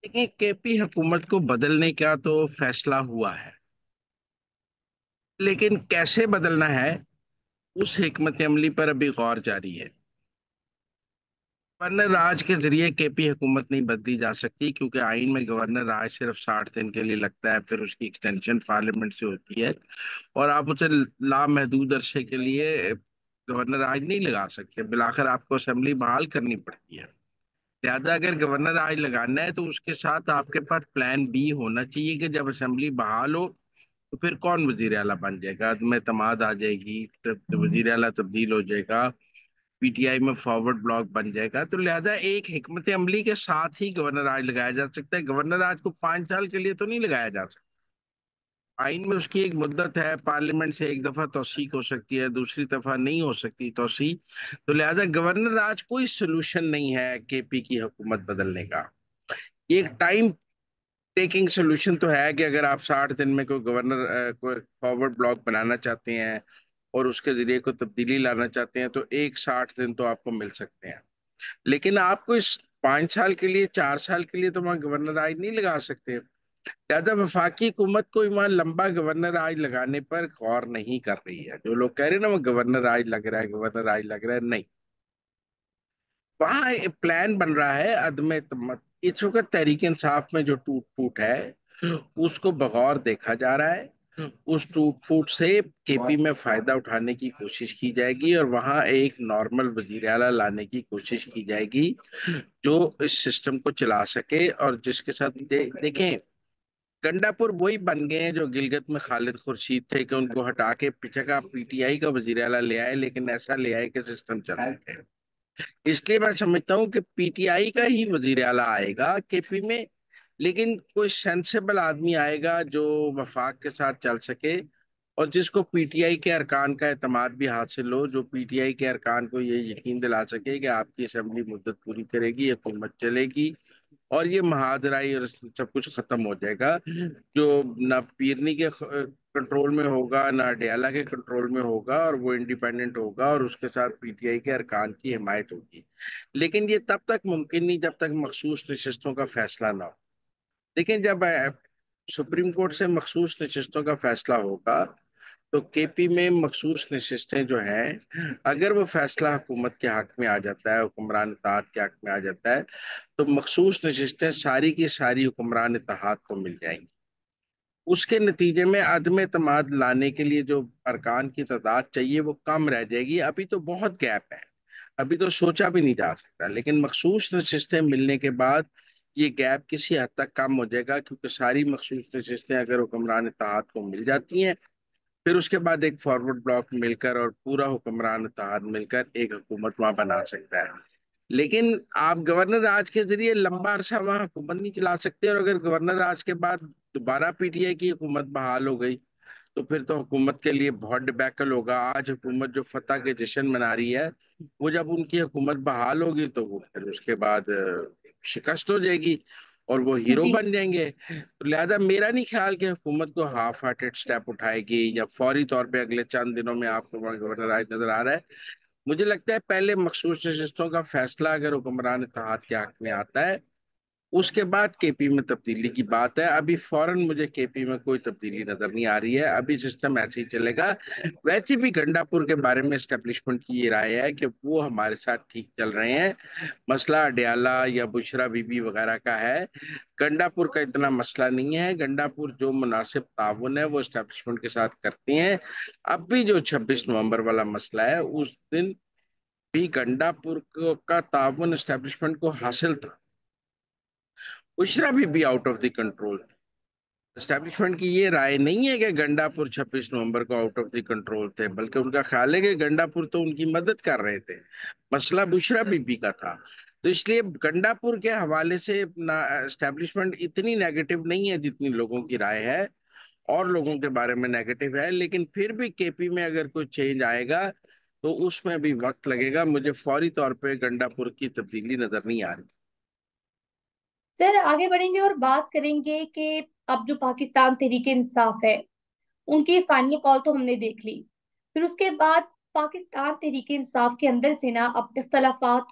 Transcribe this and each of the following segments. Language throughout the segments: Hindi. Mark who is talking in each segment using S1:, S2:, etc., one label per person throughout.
S1: देखिए, केपी हुकूमत को बदलने का तो फैसला हुआ है, लेकिन कैसे बदलना है उस हिकमत अमली पर अभी गौर जारी है। गवर्नर राज के जरिए केपी हुकूमत नहीं बदली जा सकती, क्योंकि आइन में गवर्नर राज सिर्फ 60 दिन के लिए लगता है, फिर उसकी एक्सटेंशन पार्लियामेंट से होती है। और आप उसे लामहदूद अरसे के लिए गवर्नर राज नहीं लगा सकते, बिलाखिर आपको असेंबली बहाल करनी पड़ती है। लिहाजा अगर गवर्नर राज लगाना है तो उसके साथ आपके पास प्लान बी होना चाहिए कि जब असेंबली बहाल हो तो फिर कौन वजीर आला बन जाएगा, में तमाद आ जाएगी, तब वजीर आला तब्दील हो जाएगा, पीटीआई में फॉरवर्ड ब्लॉक बन जाएगा। तो लिहाजा एक हिकमत अमली के साथ ही गवर्नर राज लगाया जा सकता है। गवर्नर राज को 5 साल के लिए तो नहीं लगाया जा सकता। आइन में उसकी एक मुद्दत है, पार्लियामेंट से एक दफा तौसीक हो सकती है, दूसरी दफा नहीं हो सकती तौसी। तो लिहाजा गवर्नर राज कोई सोल्यूशन नहीं है केपी की हुकूमत बदलने का। एक टाइम टेकिंग सोल्यूशन तो है कि अगर आप 60 दिन में कोई गवर्नर कोई फॉरवर्ड ब्लॉक बनाना चाहते हैं और उसके जरिए कोई तब्दीली लाना चाहते हैं तो एक 60 दिन तो आपको मिल सकते हैं। लेकिन आपको इस 5 साल के लिए, 4 साल के लिए तो वहां गवर्नर राज नहीं लगा सकते। लिहाजा वफाकी हुकूमत को वहां लंबा गवर्नर राज लगाने पर गौर नहीं कर रही है। जो लोग कह रहे हैं ना वो गवर्नर राज लग रहा है, गवर्नर राज लग रहा है, नहीं। वहां एक प्लान बन रहा है अदम इच्छुक तहरीक इंसाफ में जो टूट फूट है उसको बगौर देखा जा रहा है। उस टूट फूट से केपी में फायदा उठाने की कोशिश की जाएगी और वहां एक नॉर्मल वजीर आला लाने की कोशिश की जाएगी जो इस सिस्टम को चला सके। और जिसके साथ देखें, गंडापुर वही बन गए हैं जो गिलगित में खालिद खुर्शीद थे, कि उनको हटा के पीछे का पीटीआई का वजीर आला ले आए, लेकिन ऐसा ले आए कि सिस्टम चल सके। इसलिए मैं समझता हूँ कि पीटीआई का ही वजीर आला आएगा केपी में, लेकिन कोई सेंसेबल आदमी आएगा जो वफाक के साथ चल सके और जिसको पीटीआई के अरकान का एतमाद भी हासिल हो, जो पीटीआई के अरकान को ये यकीन दिला सके कि आपकी असेंबली मुद्दत पूरी करेगी, हुकूमत चलेगी और ये महाजराई और सब कुछ खत्म हो जाएगा। जो ना पीरनी के कंट्रोल में होगा ना अडयाला के कंट्रोल में होगा, और वो इंडिपेंडेंट होगा और उसके साथ पीटीआई के अरकान की हिमायत होगी। लेकिन ये तब तक मुमकिन नहीं जब तक मखसूस नशिस्तों का फैसला ना हो। लेकिन जब सुप्रीम कोर्ट से मखसूस नशिस्तों का फैसला होगा तो केपी में मखसूस नशिस्तें जो हैं, अगर वो फैसला हुकूमत के हक में आ जाता है, हुक्मरान इत्तेहाद के हक में आ जाता है, तो मखसूस नशिस्तें सारी की सारी हुक्मरान इत्तेहाद को मिल जाएंगी। उसके नतीजे में अदम एतमाद लाने के लिए जो अरकान की तादाद चाहिए वो कम रह जाएगी। अभी तो बहुत गैप है, अभी तो सोचा भी नहीं जा सकता, लेकिन मखसूस नशिस्तें मिलने के बाद ये गैप किसी हद तक कम हो जाएगा, क्योंकि सारी मखसूस नशिस्तें अगर हुक्मरान इत्तेहाद को मिल जाती हैं, फिर उसके बाद एक फॉरवर्ड ब्लॉक मिलकर और पूरा हुक्मरान इत्तेहाद मिलकर एक हुकूमत वहां बना सकता है। लेकिन आप गवर्नर राज के जरिए लंबा अरसा वहां हुकूमत नहीं चला सकते, और अगर गवर्नर राज के बाद दोबारा पीटीआई की हुकूमत बहाल हो गई तो फिर तो हुकूमत के लिए बहुत डिबैकल होगा। आज हुकूमत जो फतह के जश्न मना रही है, वो जब उनकी हुकूमत बहाल होगी तो वो फिर उसके बाद शिकस्त हो जाएगी और वो हीरो
S2: जी।
S1: बन जाएंगे। तो लिहाजा मेरा नहीं ख्याल कि हुकूमत को हाफ हार्टेड स्टेप उठाएगी या फौरी तौर पे अगले चंद दिनों में आपको वहाँ गवर्नर आज नजर आ रहा है। मुझे लगता है पहले मखसूस नशिस्तों का फैसला अगर हुक्मरान इत्तेहाद के हक में आता है, उसके बाद केपी में तब्दीली की बात है। अभी फौरन मुझे केपी में कोई तब्दीली नजर नहीं आ रही है, अभी सिस्टम ऐसे ही चलेगा। वैसे भी गंडापुर के बारे में एस्टेब्लिशमेंट की ये राय है कि वो हमारे साथ ठीक चल रहे हैं। मसला अडयाला या बुशरा बीबी वगैरह का है, गंडापुर का इतना मसला नहीं है। गंडापुर जो मुनासिब ताउन है वो एस्टेब्लिशमेंट के साथ करते हैं। अब भी जो 26 नवंबर वाला मसला है, उस दिन भी गंडापुर का ताउन एस्टेब्लिशमेंट को हासिल था, बुशरा भी out of the control. Establishment की ये राय नहीं है कि गंडापुर 26 नवंबर को आउट ऑफ द कंट्रोल थे, बल्कि उनका ख्याल है कि गंडापुर तो उनकी मदद कर रहे थे। मसला बुशरा बीबी का था। तो इसलिए गंडापुर के हवाले से एस्टेब्लिशमेंट इतनी नेगेटिव नहीं है जितनी लोगों की राय है, और लोगों के बारे में नेगेटिव है। लेकिन फिर भी केपी में अगर कोई चेंज आएगा तो उसमें भी वक्त लगेगा। मुझे फौरी तौर पे गंडापुर की तब्दीली नजर नहीं आ रही।
S2: सर, आगे बढ़ेंगे और बात करेंगे कि अब जो पाकिस्तान तहरीक इंसाफ है, उनकी फाइनल कॉल तो हमने देख ली। फिर उसके बाद पाकिस्तान तहरीक इंसाफ के अंदर से ना अब इख्तलाफात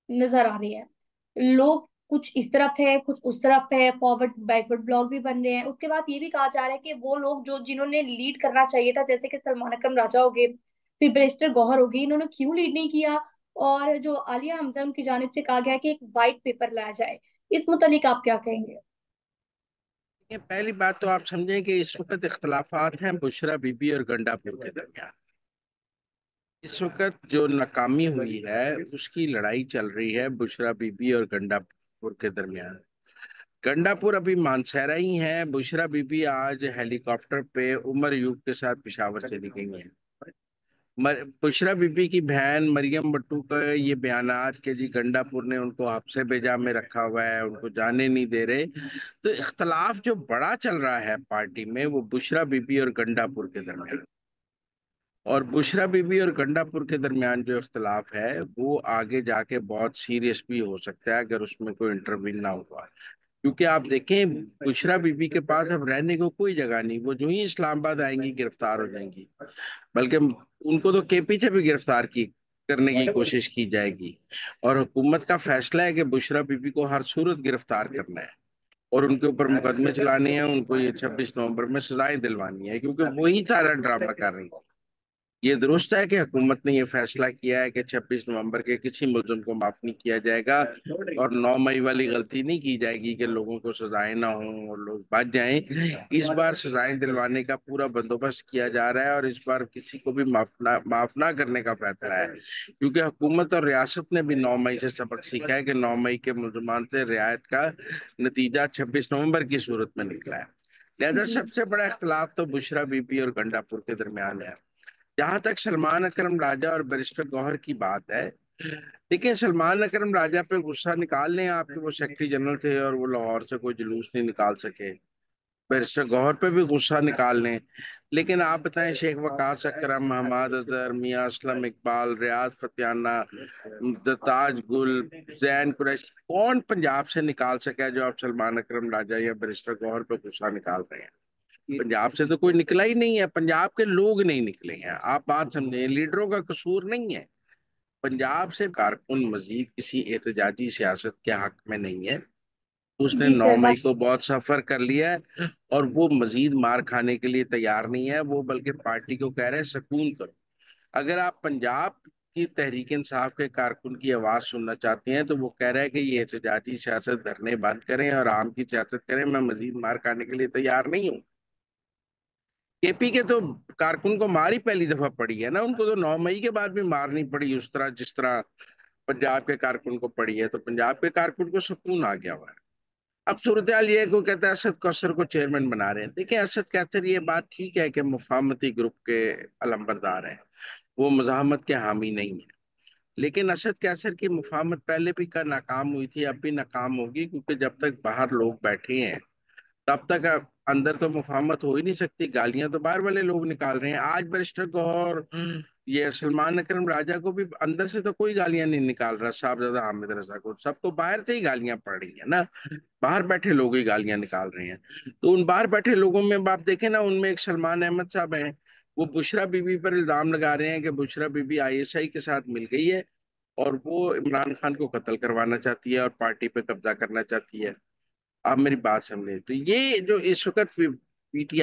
S2: नजर आ रहे हैं। लोग कुछ इस तरफ है कुछ उस तरफ है, फॉरवर्ड बैकवर्ड ब्लॉक भी बन रहे हैं। उसके बाद ये भी कहा जा रहा है कि वो लोग जो जिन्होंने लीड करना चाहिए था, जैसे कि सलमान अकरम राजा हो गए, फिर बैरिस्टर गौहर हो गई, इन्होंने क्यों लीड नहीं किया। और जो आलिया हमजा, उनकी जानिब से कहा गया कि एक वाइट पेपर लाया जाए। इस मुतालिक आप क्या कहेंगे?
S1: ये पहली बात तो आप समझें कि इस वक्त इख्तलाफात हैं बुशरा बीबी और गंडापुर के दरमियान। इस वक्त जो नाकामी हुई है उसकी लड़ाई चल रही है बुशरा बीबी और गंडापुर के दरमियान। गंडापुर अभी मानसहरा ही है। बुशरा बीबी आज हेलीकॉप्टर पे उमर यूब के साथ पेशावर चली गई हैं। बुशरा बीबी की बहन मरियम भट्टू का ये बयानात कि जी गंडापुर ने उनको हफ्से बेजा में रखा हुआ है, उनको जाने नहीं दे रहे। तो इख्तलाफ जो बड़ा चल रहा है पार्टी में वो बुशरा बीबी और गंडापुर के दरमियान। और बुशरा बीबी और गंडापुर के दरमियान जो इख्तलाफ है वो आगे जाके बहुत सीरियस भी हो सकता है अगर उसमें कोई इंटरवीन ना हुआ। क्योंकि आप देखें बुशरा बीबी के पास अब रहने को कोई जगह नहीं, वो जो ही इस्लामाबाद आएंगी गिरफ्तार हो जाएंगी। बल्कि उनको तो के पी से भी गिरफ्तार की करने की कोशिश की जाएगी। और हुकूमत का फैसला है कि बुशरा बीबी को हर सूरत गिरफ्तार करना है और उनके ऊपर मुकदमे चलाने हैं, उनको ये 26 नवंबर में सजाएं दिलवानी है, क्योंकि वही सारा ड्रामा कर रही है। ये दुरुस्त है कि हुकूमत ने ये फैसला किया है कि 26 नवंबर के किसी मुल्जिम को माफ नहीं किया जाएगा और 9 मई वाली गलती नहीं की जाएगी कि लोगों को सजाएं ना हो और लोग बच जाएं। इस बार सजाएं दिलवाने का पूरा बंदोबस्त किया जा रहा है और इस बार किसी को भी माफ ना करने का फैसला है, क्योंकि हुकूमत और रियासत ने भी 9 मई से सबक सीखा है कि 9 मई के मुल्जमान से रियायत का नतीजा 26 नवंबर की सूरत में निकला है। लिहाजा
S2: जी।
S1: सबसे बड़ा इख्तलाफ तो बुशरा बीबी और गंडापुर के दरमियान है। जहां तक सलमान अकरम राजा और बैरिस्टर गौहर की बात है, देखिए सलमान अकरम राजा पे गुस्सा निकाल लें आपके, वो सेक्रेटरी जनरल थे और वो लाहौर से कोई जुलूस नहीं निकाल सके। बैरिस्टर गौहर पे भी गुस्सा निकाल लें, लेकिन आप बताएं शेख वकास अकरम, महमद अजहर, मियां असलम इकबाल, रियाज फतेहाना, ताज गुल, जैन कुरैशी, कौन पंजाब से निकाल सका है जो आप सलमान अकरम राजा या बैरिस्टर गौहर पे गुस्सा निकाल रहे हैं? पंजाब से तो कोई निकला ही नहीं है, पंजाब के लोग नहीं निकले हैं। आप बात समझे, लीडरों का कसूर नहीं है। पंजाब से कारकुन मजीद किसी एहतजाजी सियासत के हक में नहीं है। उसने
S2: जी
S1: नौ
S2: सर,
S1: मई
S2: बात।
S1: को बहुत सफर कर लिया है और वो मजीद मार खाने के लिए तैयार नहीं है। वो बल्कि पार्टी को कह रहे हैं सुकून करो। अगर आप पंजाब की तहरीक इंसाफ के कारकुन की आवाज सुनना चाहते हैं तो वो कह रहा है कि ये एहतजाजी सियासत धरने बंद करें और आम की सियासत करें, मैं मजीद मार खाने के लिए तैयार नहीं हूँ। केपी के तो कारकुन को मार ही पहली दफा पड़ी है ना, उनको तो 9 मई के बाद भी मार नहीं पड़ी उस तरह जिस तरह पंजाब के कारकुन को पड़ी है। तो पंजाब के कारकुन को सुकून आ गया हुआ है। अब सूरत हाल ये है को कहता है असद कौसर को चेयरमैन बना रहे हैं। देखिए असद कैसर, ये बात ठीक है कि मुफाहमती ग्रुप के अलंबरदार हैं, वो मुजाहमत के हामी नहीं है। लेकिन असद कैसर की मुफाहमत पहले भी का नाकाम हुई थी, अब भी नाकाम होगी, क्योंकि जब तक बाहर लोग बैठे हैं तब तक अंदर तो मुफाहमत हो ही नहीं सकती। गालियां तो बाहर वाले लोग निकाल रहे हैं। आज बैरिस्टर गौहर, ये सलमान अकरम राजा को भी अंदर से तो कोई गालियां नहीं निकाल रहा, साहबजादा हामिद रजा को, सबको बाहर से ही गालियां पड़ रही है ना। बाहर बैठे लोग ही गालियां निकाल रहे हैं। तो उन बाहर बैठे लोगों में आप देखें ना, उनमें एक सलमान अहमद साहब हैं, वो बुशरा बीबी पर इल्जाम लगा रहे हैं कि बुशरा बीबी आईएसआई के साथ मिल गई है और वो इमरान खान को कत्ल करवाना चाहती है और पार्टी पे कब्जा करना चाहती है। आप मेरी बात समझे, तो ये जो इस वक्त पीटीआई